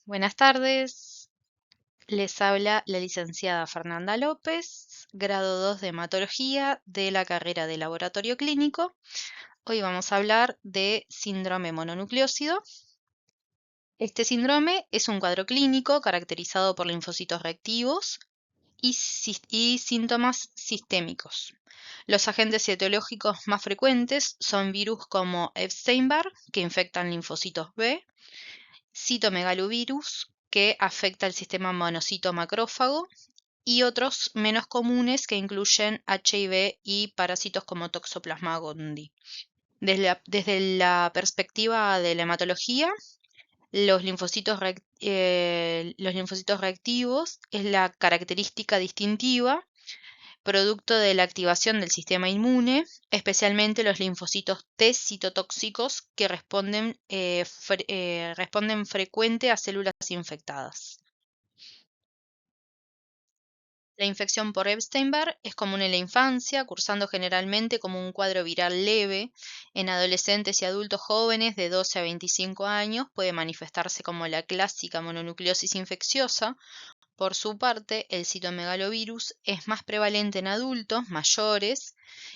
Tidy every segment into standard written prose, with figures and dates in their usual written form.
Buenas tardes, les habla la licenciada Fernanda López, grado 2 de hematología de la carrera de laboratorio clínico. Hoy vamos a hablar de síndrome mononucleósido. Este síndrome es un cuadro clínico caracterizado por linfocitos reactivos y síntomas sistémicos. Los agentes etiológicos más frecuentes son virus como Epstein-Barr, que infectan linfocitos B, citomegalovirus, que afecta el sistema monocito macrófago, y otros menos comunes que incluyen HIV y parásitos como Toxoplasma gondii. Desde la perspectiva de la hematología, los linfocitos reactivos es la característica distintiva, producto de la activación del sistema inmune, especialmente los linfocitos T citotóxicos que responden frecuente a células infectadas. La infección por Epstein-Barr es común en la infancia, cursando generalmente como un cuadro viral leve. En adolescentes y adultos jóvenes de 12 a 25 años puede manifestarse como la clásica mononucleosis infecciosa. Por su parte, el citomegalovirus es más prevalente en adultos mayores.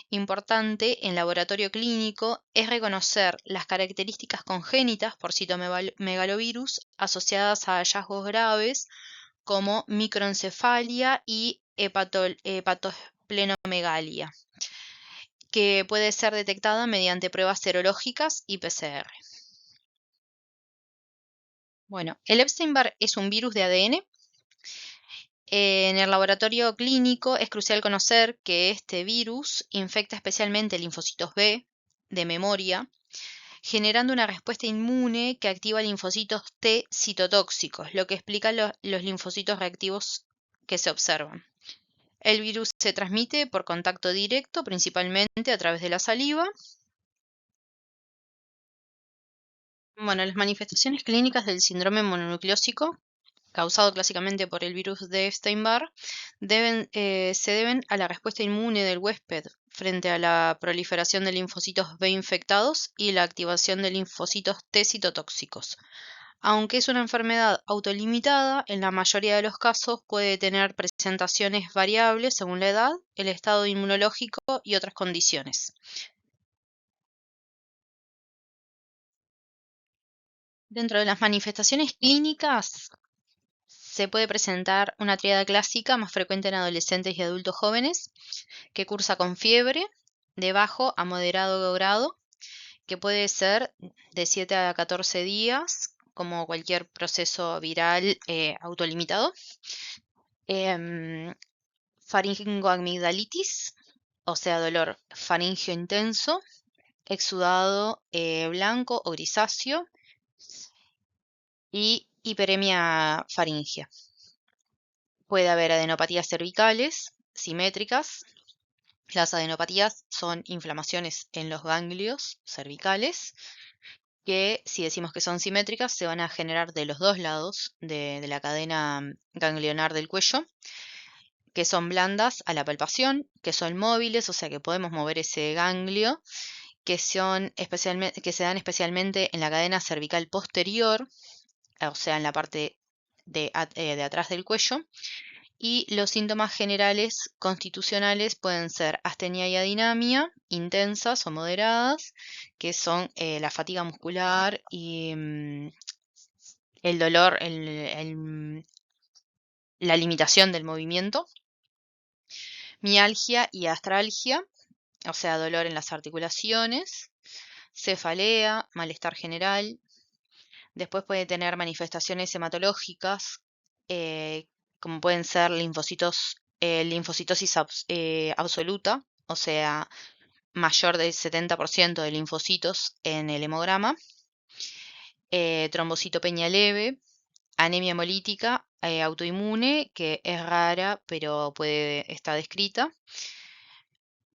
Importante en laboratorio clínico es reconocer las características congénitas por citomegalovirus asociadas a hallazgos graves como microencefalia y hepatosplenomegalia, que puede ser detectada mediante pruebas serológicas y PCR. Bueno, el Epstein-Barr es un virus de ADN. En el laboratorio clínico es crucial conocer que este virus infecta especialmente linfocitos B de memoria, generando una respuesta inmune que activa linfocitos T citotóxicos, lo que explica los linfocitos reactivos que se observan. El virus se transmite por contacto directo, principalmente a través de la saliva. Bueno, las manifestaciones clínicas del síndrome mononucleósico, causado clásicamente por el virus de Epstein-Barr, se deben a la respuesta inmune del huésped frente a la proliferación de linfocitos B infectados y la activación de linfocitos T citotóxicos. Aunque es una enfermedad autolimitada, en la mayoría de los casos puede tener presentaciones variables según la edad, el estado inmunológico y otras condiciones. Dentro de las manifestaciones clínicas se puede presentar una tríada clásica más frecuente en adolescentes y adultos jóvenes, que cursa con fiebre de bajo a moderado grado, que puede ser de 7 a 14 días, como cualquier proceso viral autolimitado. Em, Faringoamigdalitis, o sea, dolor faríngeo intenso, exudado blanco o grisáceo y hiperemia faríngea. Puede haber adenopatías cervicales simétricas. Las adenopatías son inflamaciones en los ganglios cervicales que, si decimos que son simétricas, se van a generar de los dos lados de la cadena ganglionar del cuello, que son blandas a la palpación, que son móviles, o sea que podemos mover ese ganglio, que se dan especialmente en la cadena cervical posterior, o sea, en la parte de atrás del cuello. Y los síntomas generales constitucionales pueden ser astenia y adinamia, intensas o moderadas, que son la fatiga muscular y el dolor, la limitación del movimiento, mialgia y astralgia, o sea, dolor en las articulaciones, cefalea, malestar general. Después puede tener manifestaciones hematológicas, eh, como pueden ser linfocitosis absoluta, o sea, mayor del 70% de linfocitos en el hemograma, trombocitopenia leve, anemia hemolítica autoinmune, que es rara, pero puede estar descrita,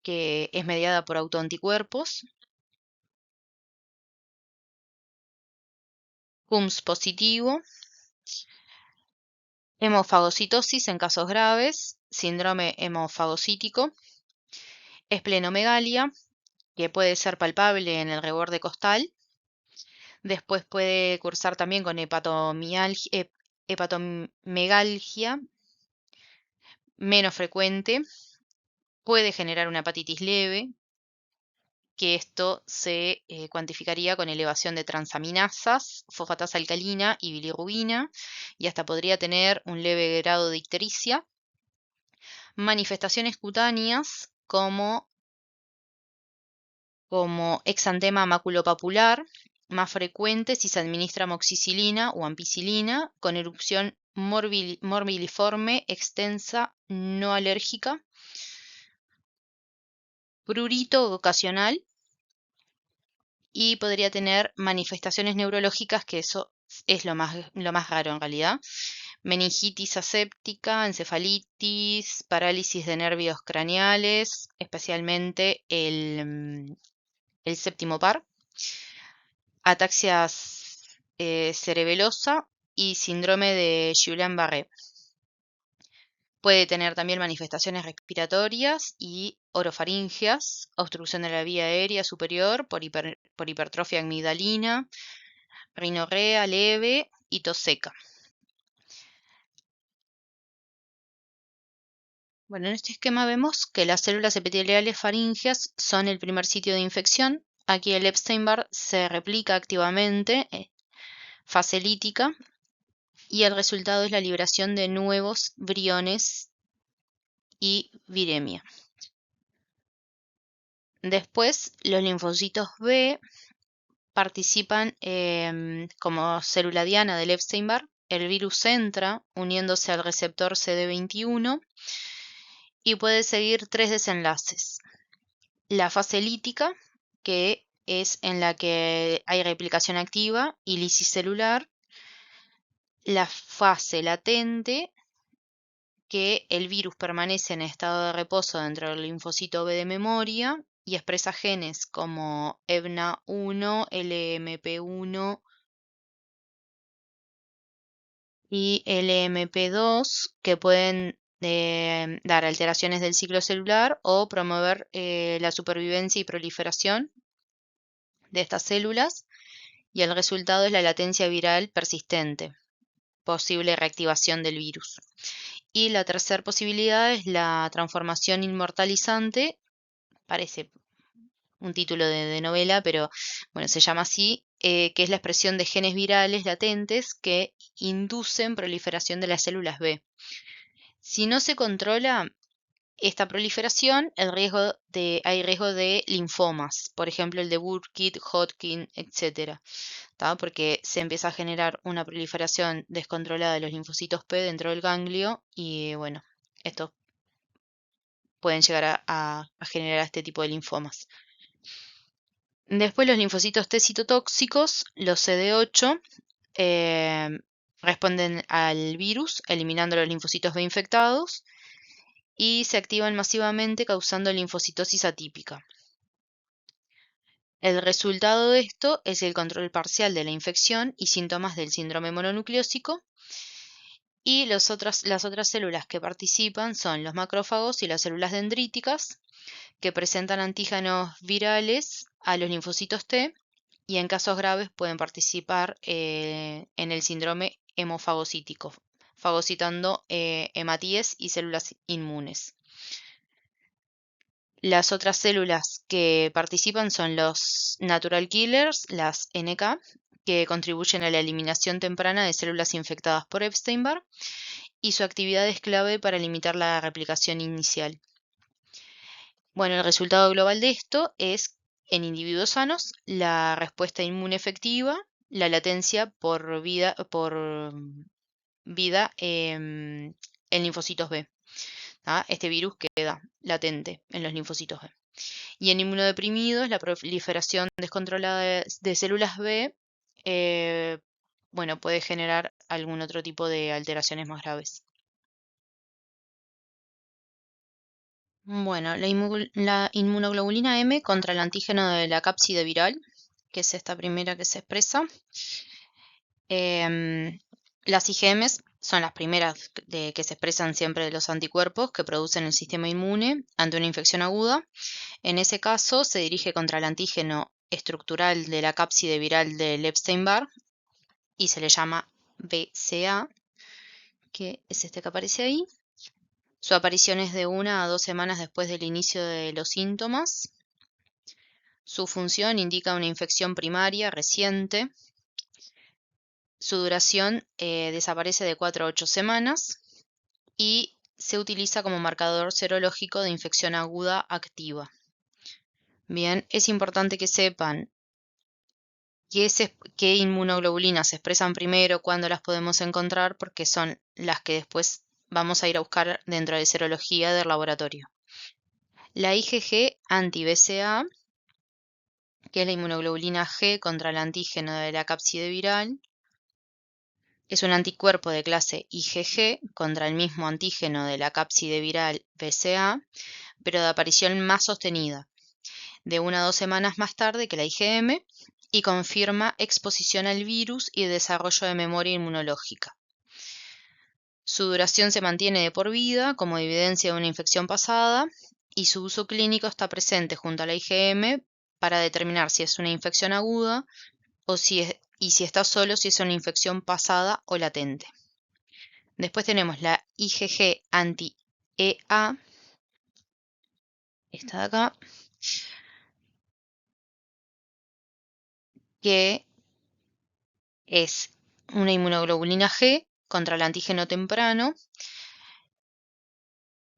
que es mediada por autoanticuerpos, CUMS positivo, hemofagocitosis en casos graves, síndrome hemofagocítico, esplenomegalia, que puede ser palpable en el reborde costal, Después puede cursar también con hepatomegalgia, menos frecuente. Puede generar una hepatitis leve, que esto se cuantificaría con elevación de transaminasas, fosfatasa alcalina y bilirrubina, y hasta podría tener un leve grado de ictericia. Manifestaciones cutáneas como exantema maculopapular, más frecuente si se administra amoxicilina o ampicilina, con erupción morbiliforme, extensa, no alérgica. Prurito ocasional, y podría tener manifestaciones neurológicas, que eso es lo más raro en realidad. Meningitis aséptica, encefalitis, parálisis de nervios craneales, especialmente el séptimo par, ataxia cerebelosa y síndrome de Guillain-Barré. Puede tener también manifestaciones respiratorias y orofaringeas, obstrucción de la vía aérea superior por hipertrofia amigdalina, rinorrea leve y tos seca. Bueno, en este esquema vemos que las células epiteliales faríngeas son el primer sitio de infección. Aquí el Epstein-Barr se replica activamente, fase lítica, y el resultado es la liberación de nuevos briones y viremia. Después, los linfocitos B participan como célula diana del Epstein-Barr. El virus entra uniéndose al receptor CD21 y puede seguir tres desenlaces. La fase lítica, que es en la que hay replicación activa y lisis celular. La fase latente, que el virus permanece en estado de reposo dentro del linfocito B de memoria y expresa genes como EBNA1, LMP1 y LMP2, que pueden dar alteraciones del ciclo celular o promover la supervivencia y proliferación de estas células, y el resultado es la latencia viral persistente, posible reactivación del virus. Y la tercera posibilidad es la transformación inmortalizante, parece un título de novela, pero bueno, se llama así, que es la expresión de genes virales latentes que inducen proliferación de las células B. Si no se controla esta proliferación, hay riesgo de linfomas, por ejemplo el de Burkitt, Hodgkin, etc. Porque se empieza a generar una proliferación descontrolada de los linfocitos P dentro del ganglio y bueno, estos pueden llegar a generar este tipo de linfomas. Después los linfocitos T citotóxicos, los CD8, responden al virus eliminando los linfocitos B infectados y se activan masivamente causando linfocitosis atípica. El resultado de esto es el control parcial de la infección y síntomas del síndrome mononucleósico. Y las otras células que participan son los macrófagos y las células dendríticas, que presentan antígenos virales a los linfocitos T y en casos graves pueden participar en el síndrome hemofagocítico, fagocitando hematíes y células inmunes. Las otras células que participan son los natural killers, las NK, que contribuyen a la eliminación temprana de células infectadas por Epstein-Barr, y su actividad es clave para limitar la replicación inicial. Bueno, el resultado global de esto es, en individuos sanos, la respuesta inmune efectiva, la latencia por vida en linfocitos B. Este virus queda latente en los linfocitos B. Y en inmunodeprimidos, la proliferación descontrolada de células B puede generar algún otro tipo de alteraciones más graves. Bueno, la inmunoglobulina M contra el antígeno de la cápside viral, que es esta primera que se expresa. Las IgMs son las primeras que se expresan siempre de los anticuerpos que producen el sistema inmune ante una infección aguda. En ese caso se dirige contra el antígeno estructural de la cápside viral del Epstein-Barr y se le llama BCA, que es este que aparece ahí. Su aparición es de 1 a 2 semanas después del inicio de los síntomas. Su función indica una infección primaria reciente. Su duración desaparece de 4 a 8 semanas y se utiliza como marcador serológico de infección aguda activa. Bien, es importante que sepan qué inmunoglobulinas se expresan primero, cuándo las podemos encontrar, porque son las que después vamos a ir a buscar dentro de serología del laboratorio. La IgG anti-BCA, que es la inmunoglobulina G contra el antígeno de la cápside viral, es un anticuerpo de clase IgG contra el mismo antígeno de la cápside viral BCA, pero de aparición más sostenida, de 1 a 2 semanas más tarde que la IgM, y confirma exposición al virus y desarrollo de memoria inmunológica. Su duración se mantiene de por vida como evidencia de una infección pasada y su uso clínico está presente junto a la IgM para determinar si es una infección aguda y si está solo si es una infección pasada o latente. Después tenemos la IgG anti-EA, esta de acá, que es una inmunoglobulina G contra el antígeno temprano,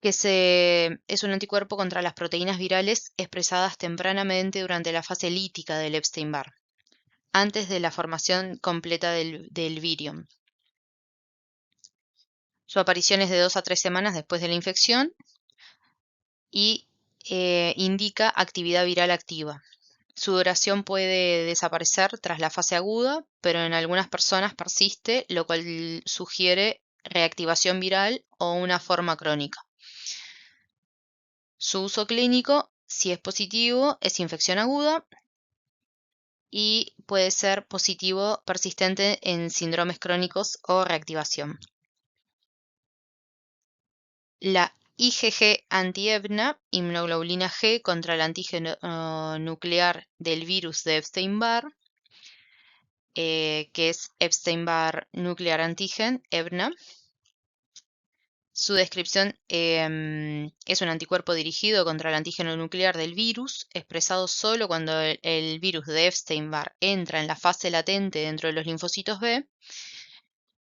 que es un anticuerpo contra las proteínas virales expresadas tempranamente durante la fase lítica del Epstein-Barr, antes de la formación completa del virion. Su aparición es de 2 a 3 semanas después de la infección y indica actividad viral activa. Su duración puede desaparecer tras la fase aguda, pero en algunas personas persiste, lo cual sugiere reactivación viral o una forma crónica. Su uso clínico, si es positivo, es infección aguda y puede ser positivo persistente en síndromes crónicos o reactivación. La IgG anti-EBNA, inmunoglobulina G contra el antígeno nuclear del virus de Epstein-Barr, que es Epstein-Barr Nuclear Antigen, EBNA. Su descripción es un anticuerpo dirigido contra el antígeno nuclear del virus, expresado solo cuando el virus de Epstein-Barr entra en la fase latente dentro de los linfocitos B.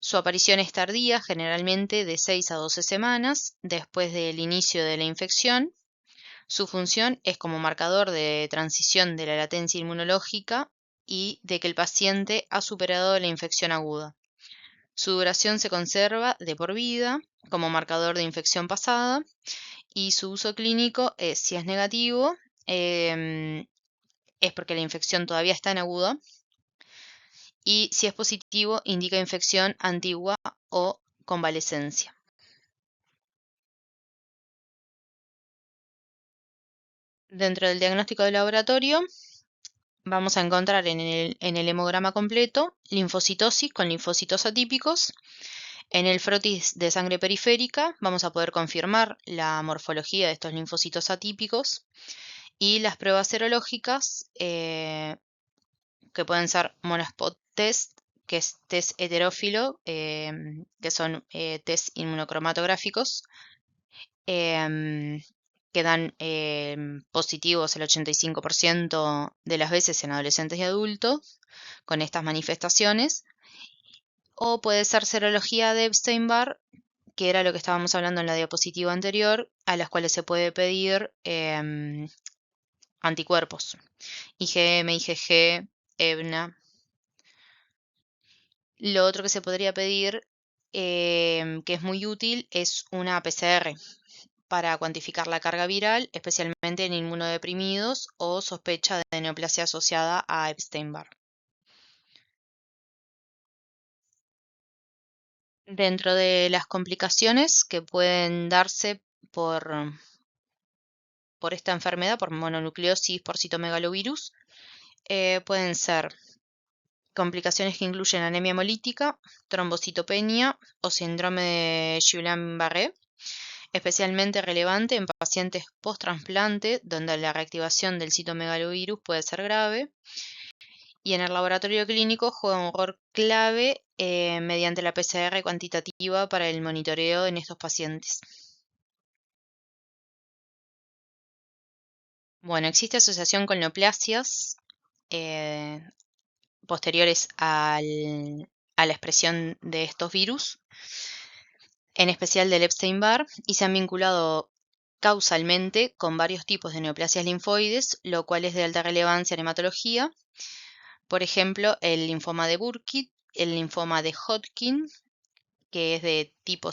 Su aparición es tardía, generalmente de 6 a 12 semanas después del inicio de la infección. Su función es como marcador de transición de la latencia inmunológica y de que el paciente ha superado la infección aguda. Su duración se conserva de por vida como marcador de infección pasada y su uso clínico es, si es negativo, es porque la infección todavía está en aguda y si es positivo indica infección antigua o convalecencia. Dentro del diagnóstico de laboratorio vamos a encontrar en el hemograma completo linfocitosis con linfocitos atípicos. En el frotis de sangre periférica vamos a poder confirmar la morfología de estos linfocitos atípicos y las pruebas serológicas que pueden ser monospot test, que es test heterófilo, que son test inmunocromatográficos, que dan positivos el 85% de las veces en adolescentes y adultos con estas manifestaciones. O puede ser serología de Epstein-Barr, que era lo que estábamos hablando en la diapositiva anterior, a las cuales se puede pedir anticuerpos. IgM, IgG, EBNA. Lo otro que se podría pedir, que es muy útil, es una PCR para cuantificar la carga viral, especialmente en inmunodeprimidos o sospecha de neoplasia asociada a Epstein-Barr. Dentro de las complicaciones que pueden darse por esta enfermedad, por mononucleosis por citomegalovirus, pueden ser complicaciones que incluyen anemia hemolítica, trombocitopenia o síndrome de Guillain-Barré. especialmente relevante en pacientes post-trasplante, donde la reactivación del citomegalovirus puede ser grave. Y en el laboratorio clínico juega un rol clave mediante la PCR cuantitativa para el monitoreo en estos pacientes. Bueno, existe asociación con neoplasias eh, posteriores a la expresión de estos virus, en especial del Epstein-Barr, y se han vinculado causalmente con varios tipos de neoplasias linfoides, lo cual es de alta relevancia en hematología. Por ejemplo, el linfoma de Burkitt, el linfoma de Hodgkin, que es de tipo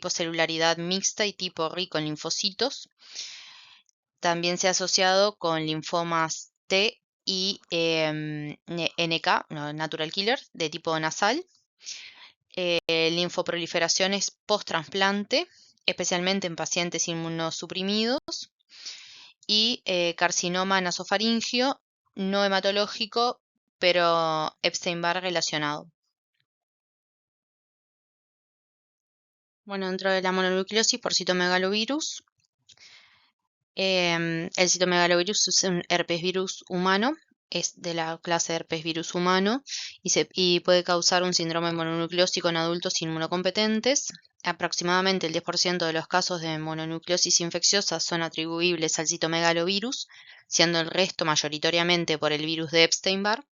celularidad mixta y tipo rico en linfocitos. También se ha asociado con linfomas T y NK, natural killer, de tipo nasal. Linfoproliferaciones post-trasplante, especialmente en pacientes inmunosuprimidos. Y carcinoma nasofaringio, no hematológico, pero Epstein-Barr relacionado. Bueno, dentro de la mononucleosis por citomegalovirus, el citomegalovirus es un herpesvirus humano, es de la clase de herpesvirus humano y puede causar un síndrome mononucleósico en adultos inmunocompetentes. Aproximadamente el 10% de los casos de mononucleosis infecciosa son atribuibles al citomegalovirus, siendo el resto mayoritariamente por el virus de Epstein-Barr.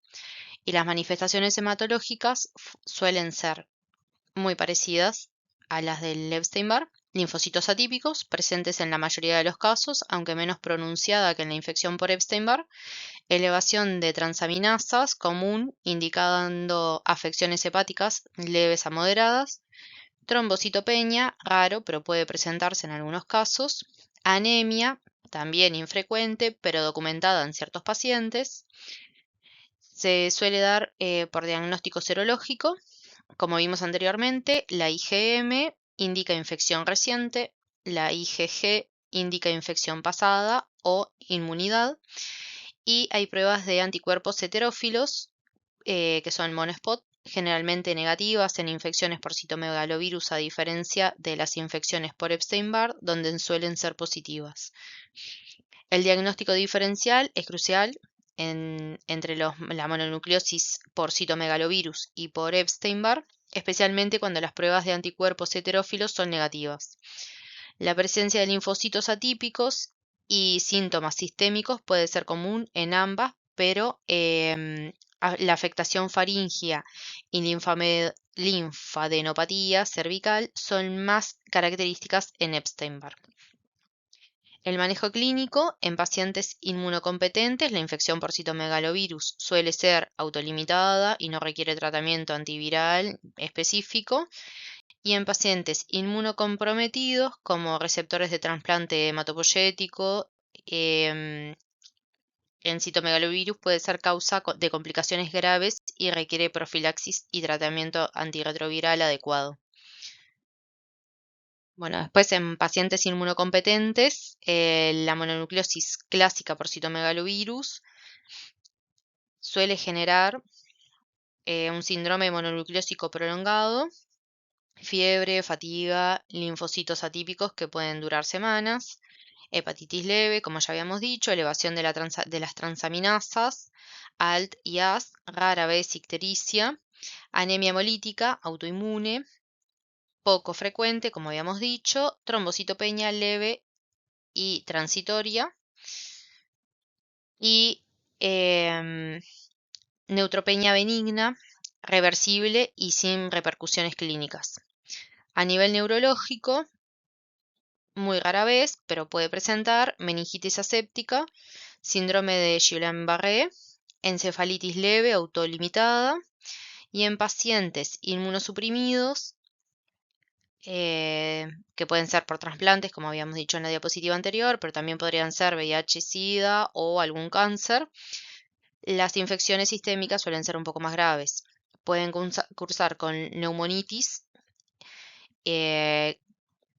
Y las manifestaciones hematológicas suelen ser muy parecidas a las del Epstein-Barr, linfocitos atípicos presentes en la mayoría de los casos, aunque menos pronunciada que en la infección por Epstein-Barr, elevación de transaminasas común indicando afecciones hepáticas leves a moderadas, trombocitopenia, raro pero puede presentarse en algunos casos, anemia, también infrecuente pero documentada en ciertos pacientes, se suele dar por diagnóstico serológico. Como vimos anteriormente, la IgM indica infección reciente, la IgG indica infección pasada o inmunidad, y hay pruebas de anticuerpos heterófilos, que son monospot, generalmente negativas en infecciones por citomegalovirus, a diferencia de las infecciones por Epstein-Barr, donde suelen ser positivas. El diagnóstico diferencial es crucial entre la mononucleosis por citomegalovirus y por Epstein-Barr, especialmente cuando las pruebas de anticuerpos heterófilos son negativas. La presencia de linfocitos atípicos y síntomas sistémicos puede ser común en ambas, pero la afectación faríngea y linfadenopatía cervical son más características en Epstein-Barr. El manejo clínico en pacientes inmunocompetentes, la infección por citomegalovirus suele ser autolimitada y no requiere tratamiento antiviral específico. Y en pacientes inmunocomprometidos, como receptores de trasplante hematopoyético, en citomegalovirus puede ser causa de complicaciones graves y requiere profilaxis y tratamiento antirretroviral adecuado. Bueno, después en pacientes inmunocompetentes, la mononucleosis clásica por citomegalovirus suele generar un síndrome mononucleósico prolongado, fiebre, fatiga, linfocitos atípicos que pueden durar semanas, hepatitis leve, como ya habíamos dicho, elevación de las transaminasas, ALT y AST, rara vez ictericia, anemia hemolítica, autoinmune, poco frecuente, como habíamos dicho, trombocitopenia leve y transitoria, y neutropenia benigna, reversible y sin repercusiones clínicas. A nivel neurológico, muy rara vez, pero puede presentar meningitis aséptica, síndrome de Guillain-Barré, encefalitis leve autolimitada, y en pacientes inmunosuprimidos, que pueden ser por trasplantes, como habíamos dicho en la diapositiva anterior, pero también podrían ser VIH, SIDA o algún cáncer, las infecciones sistémicas suelen ser un poco más graves. Pueden cursar con neumonitis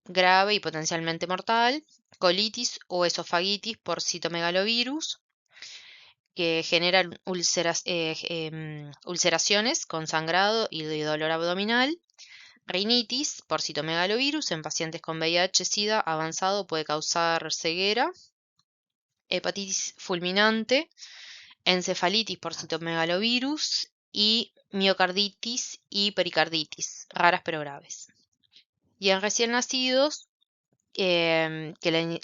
grave y potencialmente mortal, colitis o esofagitis por citomegalovirus, que generan ulceraciones con sangrado y dolor abdominal, Rinitis por citomegalovirus en pacientes con VIH-Sida avanzado puede causar ceguera. Hepatitis fulminante, encefalitis por citomegalovirus y miocarditis y pericarditis, raras pero graves. Y en recién nacidos, que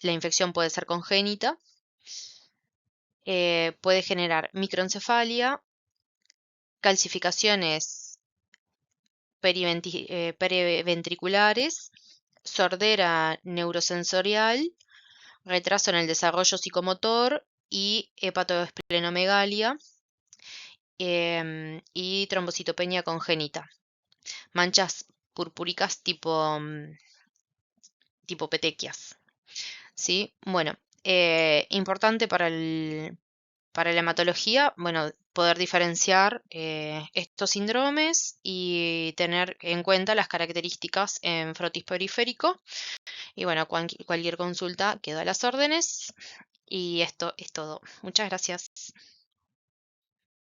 la infección puede ser congénita, puede generar microencefalia, calcificaciones periventriculares, sordera neurosensorial, retraso en el desarrollo psicomotor y hepatoesplenomegalia y trombocitopenia congénita. Manchas purpúricas tipo petequias. ¿Sí? Bueno, importante para la hematología, bueno, poder diferenciar estos síndromes y tener en cuenta las características en frotis periférico. Y bueno, cualquier consulta queda a las órdenes. Y esto es todo. Muchas gracias.